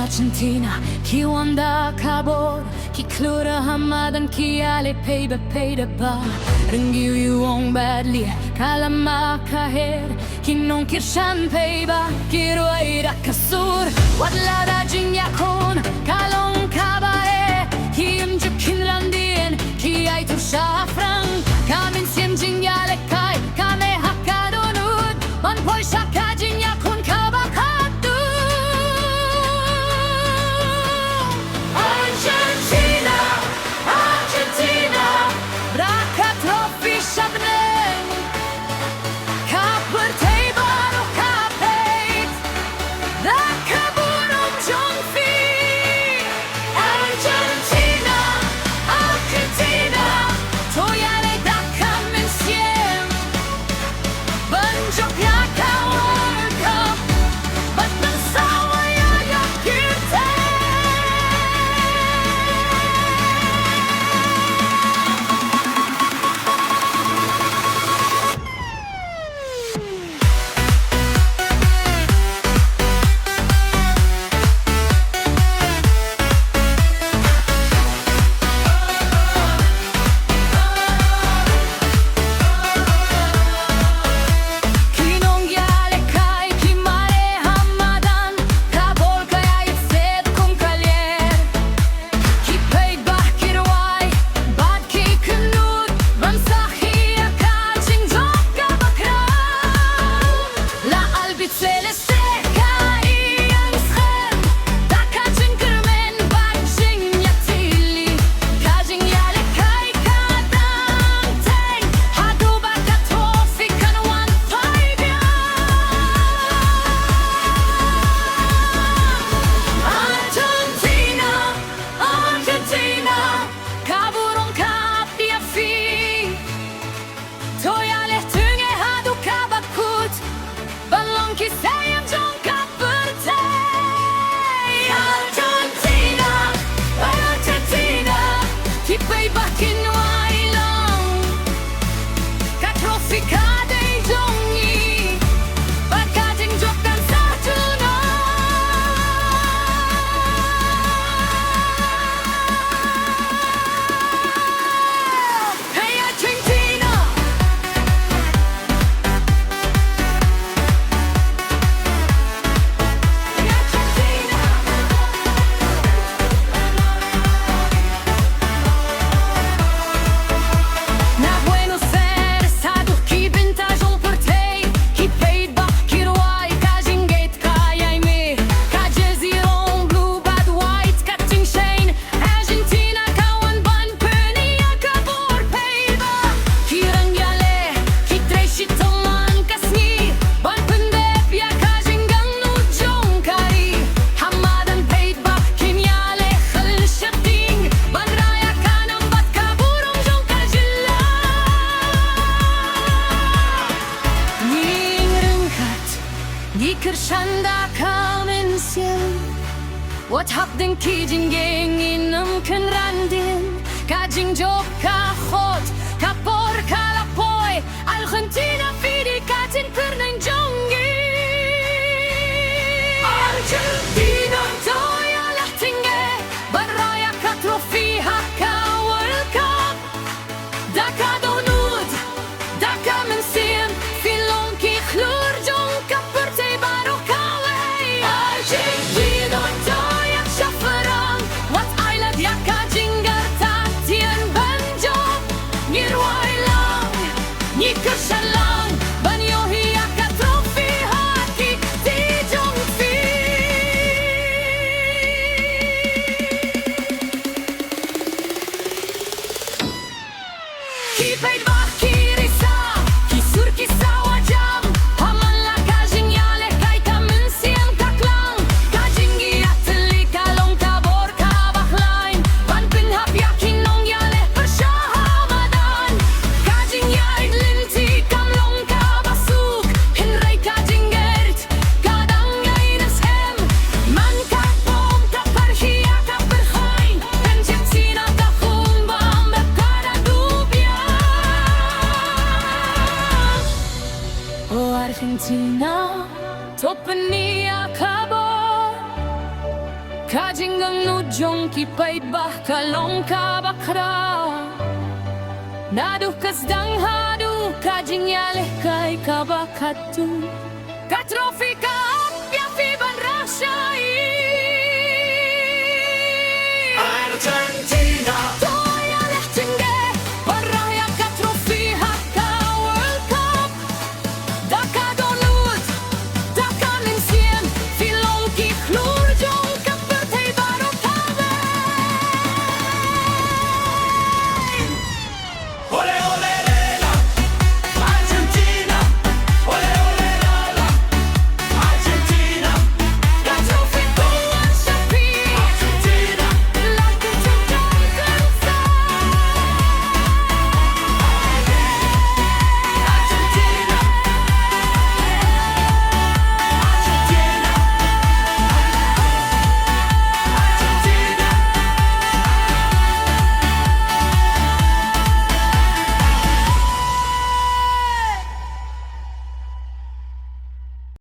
Argentina, chi wanda kabor, chi klura hamadan ki ale payda ba. Rengiu you on badly, kalama kaher, ki non kirshan payba, ki roira kasur, wadla da jinyakon, kalon kabae, ki imjukin randien, ki ay tu shafran, kamin siem jinyale kai, kame hakadonut, man poi shaka jinyakon kabaka. Shanda kamen sien Wat hab den kijin ging in ken randin Kajing job ka hot ka por ka la poi Argentina fidi katin pernen jongi Argentina toya latinge Baraya ka trofi haka World Cup Daka donud Daka men sien Filon ki chlur jon ka What I love, Yaka Jingar Tatian Bell. ki pej bah ki risa ki sur ki sa wajam haman la ka jinjale kaj ka mënsiem ka klang ka jingi atli ka long ka bor ka bahlain ban bin hap ya ki nong yale për shah Ramadan ka jinjale linti kam long ka basuk hin rej ka jingerit ka dang jajnes hem man ka pom ka parhia ka përhajn Argentina ka humba me cara dubia O Argentina topnia ka bor ka jingang nu jonki pay bah ka long ka bakra Nadu kasdang hadu ka jinjale kay ka bakatu ka trofi ka apya fi ban rashai